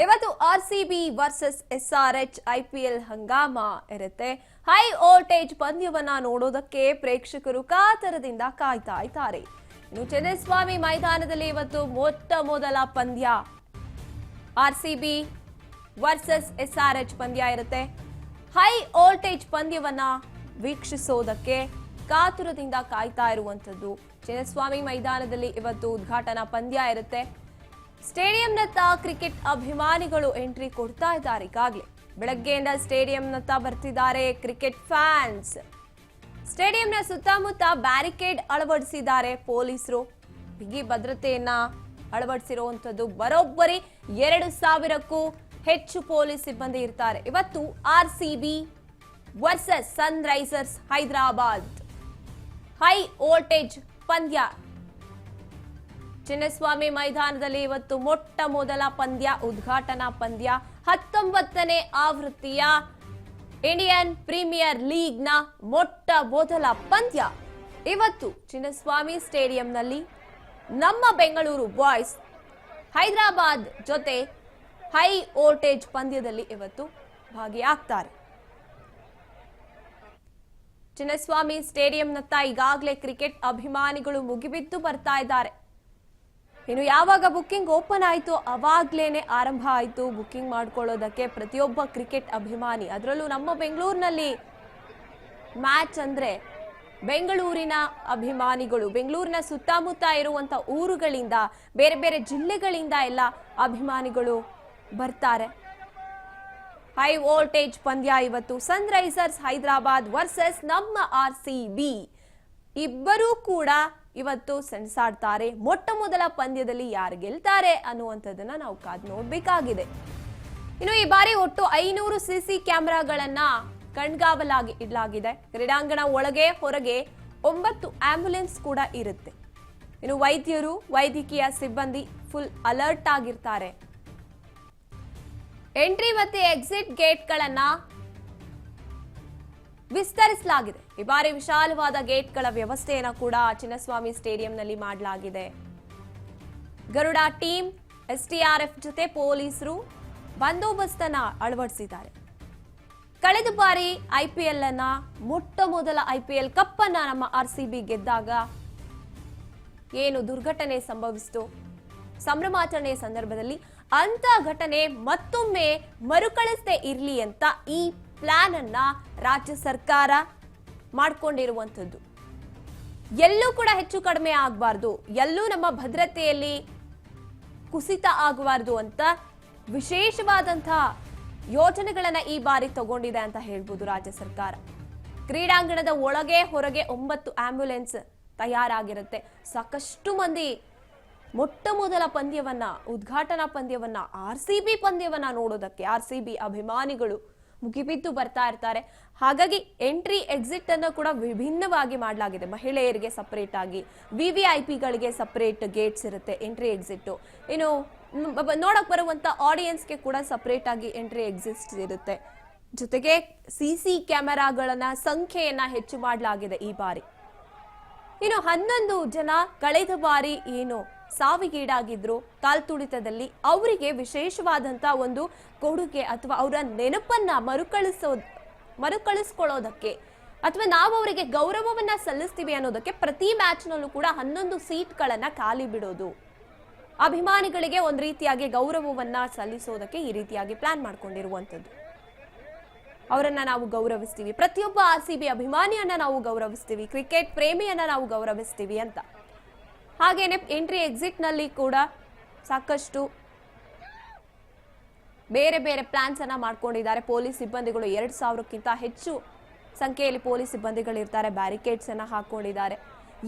ಇವತ್ತು RCB versus SRH IPL Hungama ಇರುತ್ತೆ. High voltage ಪಂದ್ಯವನ್ನ ನೋಡೋದಕ್ಕೆ ಪ್ರೇಕ್ಷಕರು ಕಾತರದಿಂದ ಕಾಯ್ತಾ ಇದ್ದಾರೆ. ಇನ್ನು ಚಿನ್ನಸ್ವಾಮಿ ಮೈದಾನದಲ್ಲಿ ಇವತ್ತು ಮೊಟ್ಟ ಮೊದಲ ಪಂದ್ಯ ಆರ್ಸಿಬಿ ವರ್ಸಸ್ ಎಸ್ಆರ್ಎಚ್ ಪಂದ್ಯ ಇರುತ್ತೆ. ಹೈ ವೋಲ್ಟೇಜ್ ಪಂದ್ಯವನ್ನ ವೀಕ್ಷಿಸೋದಕ್ಕೆ ಕಾತುರದಿಂದ ಕಾಯ್ತಾ ಇರುವಂತದ್ದು. ಚಿನ್ನಸ್ವಾಮಿ ಮೈದಾನದಲ್ಲಿ ಇವತ್ತು ಉದ್ಘಾಟನಾ ಪಂದ್ಯ ಇರುತ್ತೆ. ಸ್ಟೇಡಿಯಂನತ್ತ ಕ್ರಿಕೆಟ್ ಅಭಿಮಾನಿಗಳು ಎಂಟ್ರಿ ಕೊಡ್ತಾ ಇದ್ದಾರೆ. ಈಗಾಗಲೇ ಬೆಳಗ್ಗೆಯಿಂದ ಸ್ಟೇಡಿಯಂನತ್ತ ಬರ್ತಿದ್ದಾರೆ ಕ್ರಿಕೆಟ್ ಫ್ಯಾನ್ಸ್. ಸ್ಟೇಡಿಯಂನ ಸುತ್ತಮುತ್ತ ಬ್ಯಾರಿಕೇಡ್ ಅಳವಡಿಸಿದ್ದಾರೆ ಪೊಲೀಸರು. ಬಿಗಿ ಭದ್ರತೆಯನ್ನ ಅಳವಡಿಸಿರುವಂತದ್ದು. ಬರೋಬ್ಬರಿ 2000ಕ್ಕೂ ಹೆಚ್ಚು ಪೊಲೀಸ್ ಸಿಬ್ಬಂದಿ ಇರ್ತಾರೆ. ಇವತ್ತು RCB versus Sunrisers Hyderabad high voltage ಪಂದ್ಯ ಚಿನ್ನಸ್ವಾಮಿ ಮೈದಾನದಲ್ಲಿ ಇವತ್ತು ಮೊಟ್ಟ ಮೊದಲ ಪಂದ್ಯ, ಉದ್ಘಾಟನಾ ಪಂದ್ಯ. 19ನೇ ಆವೃತ್ತಿಯ ಇಂಡಿಯನ್ ಪ್ರೀಮಿಯರ್ ಲೀಗ್ನ ಮೊಟ್ಟ ಮೊದಲ ಪಂದ್ಯ ಇವತ್ತು ಚಿನ್ನಸ್ವಾಮಿ ಸ್ಟೇಡಿಯಂನಲ್ಲಿ. ನಮ್ಮ ಬೆಂಗಳೂರು ಬಾಯ್ಸ್ ಹೈದರಾಬಾದ್ ಜೊತೆ ಹೈ ವೋಲ್ಟೇಜ್ ಪಂದ್ಯದಲ್ಲಿ ಇವತ್ತು ಭಾಗಿಯಾಗ್ತಾರೆ. ಚಿನ್ನಸ್ವಾಮಿ ಸ್ಟೇಡಿಯಂನತ್ತ ಈಗಾಗಲೇ ಕ್ರಿಕೆಟ್ ಅಭಿಮಾನಿಗಳು ಮುಗಿಬಿದ್ದು ಬರ್ತಾ ಇದ್ದಾರೆ. ಇನ್ನು ಯಾವಾಗ ಬುಕ್ಕಿಂಗ್ ಓಪನ್ ಆಯಿತು ಅವಾಗ್ಲೇನೆ ಆರಂಭ ಆಯಿತು ಬುಕ್ಕಿಂಗ್ ಮಾಡ್ಕೊಳ್ಳೋದಕ್ಕೆ ಪ್ರತಿಯೊಬ್ಬ ಕ್ರಿಕೆಟ್ ಅಭಿಮಾನಿ. ಅದರಲ್ಲೂ ನಮ್ಮ ಬೆಂಗಳೂರಿನಲ್ಲಿ ಮ್ಯಾಚ್ ಅಂದ್ರೆ ಬೆಂಗಳೂರಿನ ಅಭಿಮಾನಿಗಳು, ಬೆಂಗಳೂರಿನ ಸುತ್ತಮುತ್ತ ಇರುವಂತ ಊರುಗಳಿಂದ, ಬೇರೆ ಬೇರೆ ಜಿಲ್ಲೆಗಳಿಂದ ಎಲ್ಲ ಅಭಿಮಾನಿಗಳು ಬರ್ತಾರೆ. ಹೈ ವೋಲ್ಟೇಜ್ ಪಂದ್ಯ ಇವತ್ತು. ಸನ್ರೈಸರ್ಸ್ ಹೈದರಾಬಾದ್ ವರ್ಸಸ್ ನಮ್ಮ ಆರ್ಸಿಬಿ ಇಬ್ಬರೂ ಕೂಡ ಇವತ್ತು ಸೆಣಸಾಡ್ತಾರೆ. ಮೊಟ್ಟ ಮೊದಲ ಪಂದ್ಯದಲ್ಲಿ ಯಾರು ಗೆಲ್ತಾರೆ ಅನ್ನುವಂಥದ್ದನ್ನ ನಾವು ಕಾದು ನೋಡ್ಬೇಕಾಗಿದೆ. ಇನ್ನು ಈ ಬಾರಿ ಒಟ್ಟು 500 ಸಿಸಿ ಕ್ಯಾಮೆರಾಗಳನ್ನ ಕಣ್ಗಾವಲಾಗಿ ಇಡಲಾಗಿದೆ. ಕ್ರೀಡಾಂಗಣ ಒಳಗೆ ಹೊರಗೆ 9 ಆಂಬ್ಯುಲೆನ್ಸ್ ಕೂಡ ಇರುತ್ತೆ. ಇನ್ನು ವೈದ್ಯರು, ವೈದ್ಯಕೀಯ ಸಿಬ್ಬಂದಿ ಫುಲ್ ಅಲರ್ಟ್ ಆಗಿರ್ತಾರೆ. ಎಂಟ್ರಿ ಮತ್ತೆ ಎಕ್ಸಿಟ್ ಗೇಟ್ಗಳನ್ನ ವಿಸ್ತರಿಸಲಾಗಿದೆ. ಈ ಬಾರಿ ವಿಶಾಲವಾದ ಗೇಟ್ಗಳ ವ್ಯವಸ್ಥೆಯನ್ನು ಕೂಡ ಚಿನ್ನಸ್ವಾಮಿ ಸ್ಟೇಡಿಯಂನಲ್ಲಿ ಮಾಡಲಾಗಿದೆ. ಗರುಡ ಟೀಮ್, ಎಸ್ಟಿಆರ್ಎಫ್ ಜೊತೆ ಪೊಲೀಸರು ಬಂದೋಬಸ್ತನ್ನ ಅಳವಡಿಸಿದ್ದಾರೆ. ಕಳೆದ ಬಾರಿ ಐಪಿಎಲ್ ಅನ್ನ ಮೊಟ್ಟ ಮೊದಲ ಐಪಿಎಲ್ ಕಪ್ ಅನ್ನ ನಮ್ಮ ಆರ್ಸಿಬಿ ಗೆದ್ದಾಗ ಏನು ದುರ್ಘಟನೆ ಸಂಭವಿಸಿತು ಸಂಭ್ರಮಾಚರಣೆ ಸಂದರ್ಭದಲ್ಲಿ, ಅಂತ ಘಟನೆ ಮತ್ತೊಮ್ಮೆ ಮರುಕಳಿಸದೇ ಇರಲಿ ಅಂತ ಈ ಪ್ಲಾನ್ ಅನ್ನ ರಾಜ್ಯ ಸರ್ಕಾರ ಮಾಡಿಕೊಂಡಿರುವಂತದ್ದು. ಎಲ್ಲೂ ಕೂಡ ಹೆಚ್ಚು ಕಡಿಮೆ ಆಗಬಾರ್ದು, ಎಲ್ಲೂ ನಮ್ಮ ಭದ್ರತೆಯಲ್ಲಿ ಕುಸಿತ ಆಗಬಾರ್ದು ಅಂತ ವಿಶೇಷವಾದಂತಹ ಯೋಜನೆಗಳನ್ನ ಈ ಬಾರಿ ತಗೊಂಡಿದೆ ಅಂತ ಹೇಳ್ಬೋದು ರಾಜ್ಯ ಸರ್ಕಾರ. ಕ್ರೀಡಾಂಗಣದ ಒಳಗೆ ಹೊರಗೆ 9 ಆಂಬ್ಯುಲೆನ್ಸ್ ತಯಾರಾಗಿರುತ್ತೆ. ಸಾಕಷ್ಟು ಮಂದಿ ಮೊಟ್ಟ ಮೊದಲ ಪಂದ್ಯವನ್ನ, ಉದ್ಘಾಟನಾ ಪಂದ್ಯವನ್ನ, ಆರ್ಸಿಬಿ ಪಂದ್ಯವನ್ನ ನೋಡೋದಕ್ಕೆ ಆರ್ಸಿಬಿ ಅಭಿಮಾನಿಗಳು ಮುಗಿಬಿದ್ದು ಬರ್ತಾ ಇರ್ತಾರೆ. ಹಾಗಾಗಿ ಎಂಟ್ರಿ ಎಕ್ಸಿಟ್ ಅನ್ನು ಕೂಡ ವಿಭಿನ್ನವಾಗಿ ಮಾಡಲಾಗಿದೆ. ಮಹಿಳೆಯರಿಗೆ ಸಪರೇಟ್ ಆಗಿ, ವಿವಿಐಪಿಗಳಿಗೆ ಸಪರೇಟ್ ಗೇಟ್ಸ್ ಇರುತ್ತೆ ಎಂಟ್ರಿ ಎಕ್ಸಿಟ್. ಇನ್ನು ನೋಡಕ್ ಬರುವಂತ ಆಡಿಯನ್ಸ್ಗೆ ಕೂಡ ಸಪರೇಟ್ ಆಗಿ ಎಂಟ್ರಿ ಎಕ್ಸಿಟ್ ಇರುತ್ತೆ. ಜೊತೆಗೆ ಸಿಸಿ ಕ್ಯಾಮೆರಾಗಳನ್ನ ಸಂಖ್ಯೆಯನ್ನ ಹೆಚ್ಚು ಮಾಡಲಾಗಿದೆ ಈ ಬಾರಿ. ಇನ್ನು 11 ಜನ ಕಳೆದ ಬಾರಿ ಏನು ಸಾವಿಗೀಡಾಗಿದ್ರು ಕಾಲ್ತುಳಿತದಲ್ಲಿ, ಅವರಿಗೆ ವಿಶೇಷವಾದಂತ ಒಂದು ಕೊಡುಗೆ ಅಥವಾ ಅವರ ನೆನಪನ್ನ ಮರುಕಳಿಸ್ಕೊಳ್ಳೋದಕ್ಕೆ ಅಥವಾ ನಾವು ಅವರಿಗೆ ಗೌರವವನ್ನ ಸಲ್ಲಿಸ್ತೀವಿ ಅನ್ನೋದಕ್ಕೆ ಪ್ರತಿ ಮ್ಯಾಚ್ ನಲ್ಲೂ ಕೂಡ 11 ಸೀಟ್ಗಳನ್ನ ಖಾಲಿ ಬಿಡೋದು, ಅಭಿಮಾನಿಗಳಿಗೆ ಒಂದ್ ರೀತಿಯಾಗಿ ಗೌರವವನ್ನ ಸಲ್ಲಿಸೋದಕ್ಕೆ ಈ ರೀತಿಯಾಗಿ ಪ್ಲಾನ್ ಮಾಡ್ಕೊಂಡಿರುವಂತದ್ದು. ಅವರನ್ನ ನಾವು ಗೌರವಿಸ್ತೀವಿ, ಪ್ರತಿಯೊಬ್ಬ ಆರ್ಸಿಬಿ ಅಭಿಮಾನಿಯನ್ನ ನಾವು ಗೌರವಿಸ್ತೀವಿ, ಕ್ರಿಕೆಟ್ ಪ್ರೇಮಿಯನ್ನ ನಾವು ಗೌರವಿಸ್ತೀವಿ ಅಂತ. ಹಾಗೇನೆ ಎಂಟ್ರಿ ಎಕ್ಸಿಟ್ ನಲ್ಲಿ ಕೂಡ ಸಾಕಷ್ಟು ಬೇರೆ ಬೇರೆ ಪ್ಲಾನ್ಸ್ ಅನ್ನ ಮಾಡ್ಕೊಂಡಿದ್ದಾರೆ. ಪೊಲೀಸ್ ಸಿಬ್ಬಂದಿಗಳು 2000ಕ್ಕಿಂತ ಹೆಚ್ಚು ಸಂಖ್ಯೆಯಲ್ಲಿ ಪೊಲೀಸ್ ಸಿಬ್ಬಂದಿಗಳಿರ್ತಾರೆ. ಬ್ಯಾರಿಕೇಡ್ಸ್ ಅನ್ನ ಹಾಕೊಂಡಿದ್ದಾರೆ.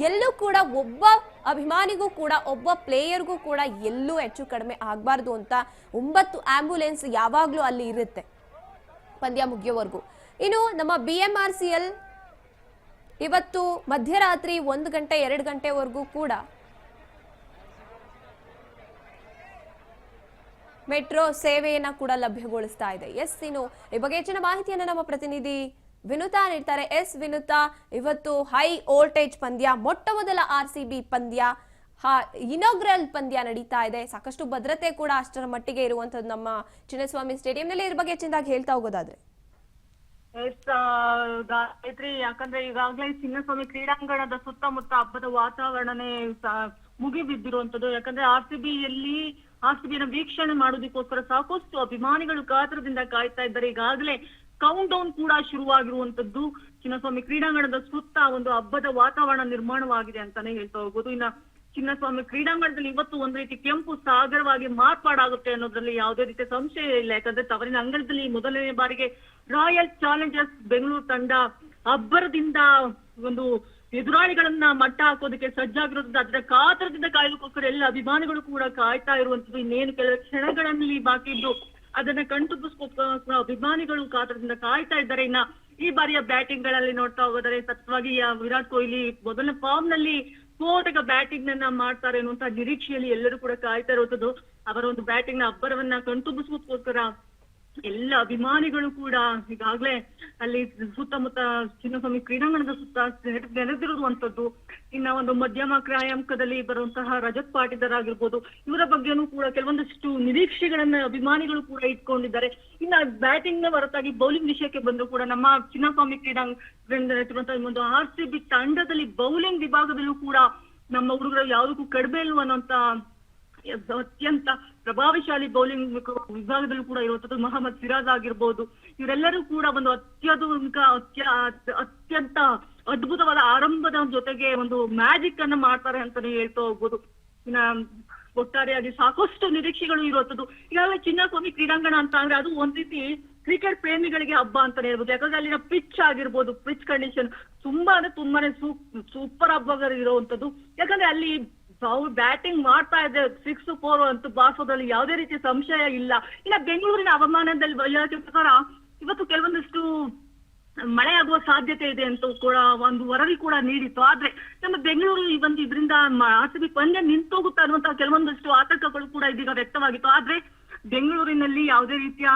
ಎಲ್ಲೂ ಕೂಡ ಒಬ್ಬ ಅಭಿಮಾನಿಗೂ ಕೂಡ, ಒಬ್ಬ ಪ್ಲೇಯರ್ಗೂ ಕೂಡ ಎಲ್ಲೂ ಹೆಚ್ಚು ಕಡಿಮೆ ಆಗಬಾರ್ದು ಅಂತ 9 ಆಂಬ್ಯುಲೆನ್ಸ್ ಯಾವಾಗ್ಲೂ ಅಲ್ಲಿ ಇರುತ್ತೆ ಪಂದ್ಯ ಮುಗಿಯೋವರೆಗೂ. ಇನ್ನು ನಮ್ಮ BMRCL ಇವತ್ತು ಮಧ್ಯರಾತ್ರಿ 1 ಗಂಟೆ 2 ಗಂಟೆವರೆಗೂ ಕೂಡ ಮೆಟ್ರೋ ಸೇವೆಯನ್ನ ಕೂಡ ಲಭ್ಯಗೊಳಿಸ್ತಾ ಇದೆ. ಇನ್ನು ಈ ಬಗ್ಗೆ ಹೆಚ್ಚಿನ ಮಾಹಿತಿಯನ್ನು ನಮ್ಮ ಪ್ರತಿನಿಧಿ ವಿನುತಾ ನೀಡ್ತಾರೆ. ವಿನುತಾ, ಇವತ್ತು ಹೈ ವೋಲ್ಟೇಜ್ ಪಂದ್ಯ, ಮೊಟ್ಟ ಮೊದಲ ಆರ್ಸಿಬಿ ಪಂದ್ಯ, ಇನಾಗ್ರಲ್ ಪಂದ್ಯ ನಡೀತಾ ಇದೆ, ಸಾಕಷ್ಟು ಭದ್ರತೆ ಕೂಡ ಅಷ್ಟರ ಮಟ್ಟಿಗೆ ಇರುವಂತದ್ದು ನಮ್ಮ ಚಿನ್ನಸ್ವಾಮಿ ಸ್ಟೇಡಿಯಂನಲ್ಲಿ. ಇದ್ರ ಬಗ್ಗೆ ಹೆಚ್ಚಿನದಾಗಿ ಹೇಳ್ತಾ ಹೋಗೋದಾದ್ರೆ ಗಾಯತ್ರಿ, ಯಾಕಂದ್ರೆ ಈಗಾಗಲೇ ಚಿನ್ನಸ್ವಾಮಿ ಕ್ರೀಡಾಂಗಣದ ಸುತ್ತಮುತ್ತ ಹಬ್ಬದ ವಾತಾವರಣನೇ ಮುಗಿಬಿದ್ದಿರುವಂತದ್ದು. ಯಾಕಂದ್ರೆ ಆರ್ಸಿಬಿನ ವೀಕ್ಷಣೆ ಮಾಡೋದಕ್ಕೋಸ್ಕರ ಸಾಕಷ್ಟು ಅಭಿಮಾನಿಗಳು ಕಾತರದಿಂದ ಕಾಯ್ತಾ ಇದ್ದಾರೆ. ಈಗಾಗಲೇ ಕೌಂಟ್ ಡೌನ್ ಕೂಡ ಶುರುವಾಗಿರುವಂತದ್ದು. ಚಿನ್ನಸ್ವಾಮಿ ಕ್ರೀಡಾಂಗಣದ ಸುತ್ತ ಒಂದು ಹಬ್ಬದ ವಾತಾವರಣ ನಿರ್ಮಾಣವಾಗಿದೆ ಅಂತಾನೆ ಹೇಳ್ತಾ ಹೋಗ್ಬೋದು. ಇನ್ನ ಚಿನ್ನಸ್ವಾಮಿ ಕ್ರೀಡಾಂಗಣದಲ್ಲಿ ಇವತ್ತು ಒಂದ್ ರೀತಿ ಕೆಂಪು ಸಾಗರವಾಗಿ ಮಾರ್ಪಾಡಾಗುತ್ತೆ ಅನ್ನೋದ್ರಲ್ಲಿ ಯಾವುದೇ ರೀತಿಯ ಸಂಶಯ ಇಲ್ಲ. ಯಾಕಂದ್ರೆ ತವರಿನ ಅಂಗಳದಲ್ಲಿ ಮೊದಲನೇ ಬಾರಿಗೆ ರಾಯಲ್ ಚಾಲೆಂಜರ್ಸ್ ಬೆಂಗಳೂರು ತಂಡ ಅಬ್ಬರದಿಂದ ಒಂದು ಎದುರಾಳಿಗಳನ್ನ ಮಟ್ಟ ಹಾಕೋದಕ್ಕೆ ಸಜ್ಜಾಗಿರೋದ್ರಿಂದ ಅದರ ಕಾತರದಿಂದ ಕಾಯಲಿಕ್ಕೋಸ್ಕರ ಎಲ್ಲ ಅಭಿಮಾನಿಗಳು ಕೂಡ ಕಾಯ್ತಾ ಇರುವಂತದ್ದು. ಇನ್ನೇನು ಕೆಲವು ಕ್ಷಣಗಳಲ್ಲಿ ಬಾಕಿ ಇದ್ದು ಅದನ್ನ ಕಣ್ತುಂಬಿಸ್ಕೋಸ್ಕರ ಅಭಿಮಾನಿಗಳು ಕಾತರದಿಂದ ಕಾಯ್ತಾ ಇದ್ದಾರೆ. ಇನ್ನ ಈ ಬಾರಿಯ ಬ್ಯಾಟಿಂಗ್ ಗಳಲ್ಲಿ ನೋಡ್ತಾ ಹೋದರೆ ಸತತವಾಗಿ ವಿರಾಟ್ ಕೊಹ್ಲಿ ಮೊದಲನೇ ಫಾರ್ಮ್ ನಲ್ಲಿ ಸ್ಫೋಟಕ ಬ್ಯಾಟಿಂಗ್ ಅನ್ನ ಮಾಡ್ತಾರೆ ಅನ್ನುವಂತ ನಿರೀಕ್ಷೆಯಲ್ಲಿ ಎಲ್ಲರೂ ಕೂಡ ಕಾಯ್ತಾ ಇರುವಂತದ್ದು. ಅವರ ಒಂದು ಬ್ಯಾಟಿಂಗ್ ನ ಅಬ್ಬರವನ್ನ ಕಣ್ತುಂಬಿಸೋದಕ್ಕೋಸ್ಕರ ಎಲ್ಲ ಅಭಿಮಾನಿಗಳು ಕೂಡ ಈಗಾಗ್ಲೇ ಅಲ್ಲಿ ಸುತ್ತಮುತ್ತ ಚಿನ್ನಸ್ವಾಮಿ ಕ್ರೀಡಾಂಗಣದ ಸುತ್ತ ನೆರೆದಿರುವಂತದ್ದು. ಇನ್ನ ಒಂದು ಮಧ್ಯಮ ಕ್ರಾಯಾಂಕದಲ್ಲಿ ಬರುವಂತಹ ರಜತ್ ಪಾಟೀದಾರ್ ಆಗಿರ್ಬೋದು, ಇವರ ಬಗ್ಗೆನೂ ಕೂಡ ಕೆಲವೊಂದಷ್ಟು ನಿರೀಕ್ಷೆಗಳನ್ನ ಅಭಿಮಾನಿಗಳು ಕೂಡ ಇಟ್ಕೊಂಡಿದ್ದಾರೆ. ಇನ್ನ ಬ್ಯಾಟಿಂಗ್ ನ ಹೊರತಾಗಿ ಬೌಲಿಂಗ್ ವಿಷಯಕ್ಕೆ ಬಂದ್ರು ಕೂಡ ನಮ್ಮ ಚಿನ್ನಸ್ವಾಮಿ ಕ್ರೀಡಾಂಗಣದ ಒಂದು ಆರ್ಸಿಬಿ ತಂಡದಲ್ಲಿ ಬೌಲಿಂಗ್ ವಿಭಾಗದಲ್ಲೂ ಕೂಡ ನಮ್ಮ ಹುಡುಗರು ಯಾವುದಕ್ಕೂ ಕಡಿಮೆ ಇಲ್ವ ಅನ್ನೋಂತ ಅತ್ಯಂತ ಪ್ರಭಾವಶಾಲಿ ಬೌಲಿಂಗ್ ವಿಭಾಗದಲ್ಲೂ ಕೂಡ ಇರುವಂತದ್ದು ಮೊಹಮ್ಮದ್ ಸಿರಾಜ್ ಆಗಿರ್ಬೋದು. ಇವರೆಲ್ಲರೂ ಕೂಡ ಒಂದು ಅತ್ಯಂತ ಅದ್ಭುತವಾದ ಆರಂಭದ ಜೊತೆಗೆ ಒಂದು ಮ್ಯಾಜಿಕ್ ಅನ್ನ ಮಾಡ್ತಾರೆ ಅಂತಾನೆ ಹೇಳ್ತಾ ಹೋಗ್ಬೋದು. ಇನ್ನ ಒಟ್ಟಾರೆಯಾಗಿ ಸಾಕಷ್ಟು ನಿರೀಕ್ಷೆಗಳು ಇರುವಂತದ್ದು. ಈಗಾಗಲೇ ಚಿನ್ನಸ್ವಾಮಿ ಕ್ರೀಡಾಂಗಣ ಅಂತ ಅಂದ್ರೆ ಅದು ಒಂದ್ ರೀತಿ ಕ್ರಿಕೆಟ್ ಪ್ರೇಮಿಗಳಿಗೆ ಹಬ್ಬ ಅಂತಾನೆ ಹೇಳ್ಬೋದು. ಯಾಕಂದ್ರೆ ಅಲ್ಲಿನ ಪಿಚ್ ಆಗಿರ್ಬೋದು, ಪಿಚ್ ಕಂಡೀಷನ್ ತುಂಬಾನೇ ಸೂಪರ್ ಹಬ್ಬ ಇರುವಂತದ್ದು. ಯಾಕಂದ್ರೆ ಅಲ್ಲಿ ಬ್ಯಾಟಿಂಗ್ ಮಾಡ್ತಾ ಇದೆ 6-4 ಅಂತ ಬಾರಿಸೋದ್ರಲ್ಲಿ ಯಾವುದೇ ರೀತಿಯ ಸಂಶಯ ಇಲ್ಲ. ಇನ್ನ ಬೆಂಗಳೂರಿನ ಹವಾಮಾನದಲ್ಲಿ ಪ್ರಕಾರ ಇವತ್ತು ಕೆಲವೊಂದಷ್ಟು ಮಳೆ ಆಗುವ ಸಾಧ್ಯತೆ ಇದೆ ಅಂತ ಕೂಡ ಒಂದು ವರದಿ ಕೂಡ ನೀಡಿತ್ತು. ಆದ್ರೆ ನಮ್ಮ ಬೆಂಗಳೂರು ಇದರಿಂದ ಆರ್ಸಿಬಿ ಪಂದ್ಯ ನಿಂತೋಗುತ್ತಾ ಅನ್ನುವಂತಹ ಕೆಲವೊಂದಷ್ಟು ಆತಂಕಗಳು ಕೂಡ ಇದೀಗ ವ್ಯಕ್ತವಾಗಿತ್ತು. ಆದ್ರೆ ಬೆಂಗಳೂರಿನಲ್ಲಿ ಯಾವುದೇ ರೀತಿಯ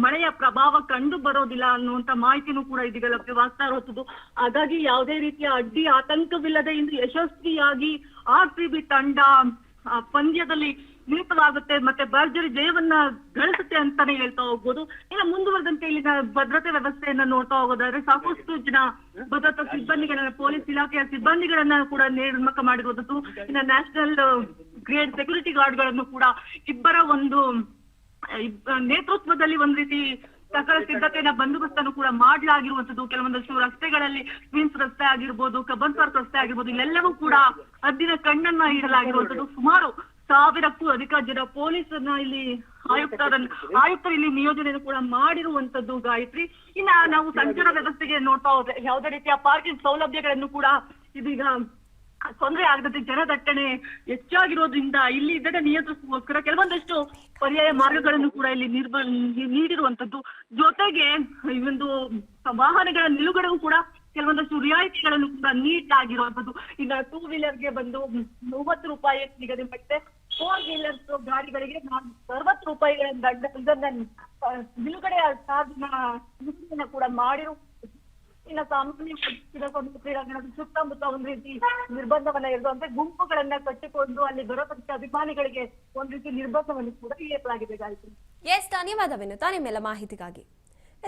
ಮಳೆಯ ಪ್ರಭಾವ ಕಂಡು ಬರೋದಿಲ್ಲ ಅನ್ನುವಂತ ಮಾಹಿತಿನೂ ಕೂಡ ಇದೀಗ ಲಭ್ಯವಾಗ್ತಾ ಇರುವಂತದ್ದು. ಹಾಗಾಗಿ ಯಾವುದೇ ರೀತಿಯ ಅಡ್ಡಿ ಆತಂಕವಿಲ್ಲದೆ ಇಂದು ಯಶಸ್ವಿಯಾಗಿ ಆರ್ಸಿಬಿ ತಂಡ ಪಂದ್ಯದಲ್ಲಿ ನಿರತವಾಗುತ್ತೆ ಮತ್ತೆ ಭರ್ಜರಿ ಜಯವನ್ನ ಗಳಿಸುತ್ತೆ ಅಂತಾನೆ ಹೇಳ್ತಾ ಹೋಗ್ಬೋದು. ಇನ್ನು ಮುಂದುವರೆದಂತೆ ಇಲ್ಲಿನ ಭದ್ರತೆ ವ್ಯವಸ್ಥೆಯನ್ನ ನೋಡ್ತಾ ಹೋಗೋದಾದ್ರೆ ಸಾಕಷ್ಟು ಜನ ಭದ್ರತಾ ಸಿಬ್ಬಂದಿಗಳನ್ನ, ಪೊಲೀಸ್ ಇಲಾಖೆಯ ಸಿಬ್ಬಂದಿಗಳನ್ನ ಕೂಡ ನೇಮಕ ಮಾಡಿರುವಂತದ್ದು. ಇನ್ನು ನ್ಯಾಷನಲ್ ಗ್ರೇಡ್ ಸೆಕ್ಯೂರಿಟಿ ಗಾರ್ಡ್ ಗಳನ್ನು ಕೂಡ ಇಬ್ಬರ ಒಂದು ನೇತೃತ್ವದಲ್ಲಿ ಒಂದ್ ರೀತಿ ಸಕಲ ಸಿದ್ಧತೆಯನ್ನ ಬಂದೋಬಸ್ತನ್ನು ಕೂಡ ಮಾಡಲಾಗಿರುವಂತದ್ದು. ಕೆಲವೊಂದಷ್ಟು ರಸ್ತೆಗಳಲ್ಲಿ ಕ್ವೀನ್ಸ್ ರಸ್ತೆ ಆಗಿರ್ಬೋದು, ಕಬ್ಬನ್ ಪಾರ್ಕ್ ರಸ್ತೆ ಆಗಿರ್ಬೋದು, ಇಲ್ಲೆಲ್ಲವೂ ಕೂಡ ಹದ್ದಿನ ಕಣ್ಣನ್ನ ಇಡಲಾಗಿರುವಂತದ್ದು. ಸುಮಾರು 1000ಕ್ಕೂ ಅಧಿಕ ಜನ ಪೊಲೀಸರನ್ನ ಇಲ್ಲಿ ಆಯುಕ್ತರು ಇಲ್ಲಿ ನಿಯೋಜನೆಯನ್ನು ಕೂಡ ಮಾಡಿರುವಂತದ್ದು. ಗಾಯತ್ರಿ, ಇನ್ನ ನಾವು ಸಂಚಾರ ವ್ಯವಸ್ಥೆಗೆ ನೋಡ್ತಾ ಹೋದ್ರೆ ಯಾವುದೇ ರೀತಿಯ ಪಾರ್ಕಿಂಗ್ ಸೌಲಭ್ಯಗಳನ್ನು ಕೂಡ ಇದೀಗ ತೊಂದರೆ ಆಗದಂತೆ ಜನದಟ್ಟಣೆ ಹೆಚ್ಚಾಗಿರೋದ್ರಿಂದ ಇಲ್ಲಿ ಇದನ್ನ ನಿಯಂತ್ರಿಸುವೋಸ್ಕರ ಕೆಲವೊಂದಷ್ಟು ಪರ್ಯಾಯ ಮಾರ್ಗಗಳನ್ನು ಕೂಡ ಇಲ್ಲಿ ನೀಡಿರುವಂತದ್ದು. ಜೊತೆಗೆ ಈ ಒಂದು ವಾಹನಗಳ ನಿಲುಗಡೆಗೂ ಕೂಡ ಕೆಲವೊಂದಷ್ಟು ರಿಯಾಯಿತಿಗಳನ್ನು ಕೂಡ ನೀಡಲಾಗಿರುವಂತದ್ದು. ಇನ್ನ 2 ವೀಲರ್ಗೆ ಬಂದು 30 ರೂಪಾಯಿ ನಿಗದಿಪಡಿಸಿದೆ. 4 ವೀಲರ್ಸ್ ಗಾಡಿಗಳಿಗೆ 60 ರೂಪಾಯಿಗಳ ಇದನ್ನ ನಿಲುಗಡೆಯ ಚಾರ್ಜ್ನ ಕೂಡ ಮಾಡಿರು. ಇನ್ನು ಸಾಮಾನ್ಯ ಕ್ರೀಡಾಂಗಣದ ಸುತ್ತಮುತ್ತ ಒಂದ್ ರೀತಿ ನಿರ್ಬಂಧವನ್ನ ಇರುವಂತೆ ಗುಂಪುಗಳನ್ನ ಕಟ್ಟಿಕೊಂಡು ಅಲ್ಲಿ ಬರೋದಂತ ಅಭಿಮಾನಿಗಳಿಗೆ ಒಂದ್ ರೀತಿ ನಿರ್ಬಂಧವನ್ನು ಕೂಡ ಹೇರಲಾಗಿದೆ. ಗಾಯತ್ರಿ, ಧನ್ಯವಾದ ವಿನುತಾ ನಿಮ್ಮೆಲ್ಲ ಮಾಹಿತಿಗಾಗಿ.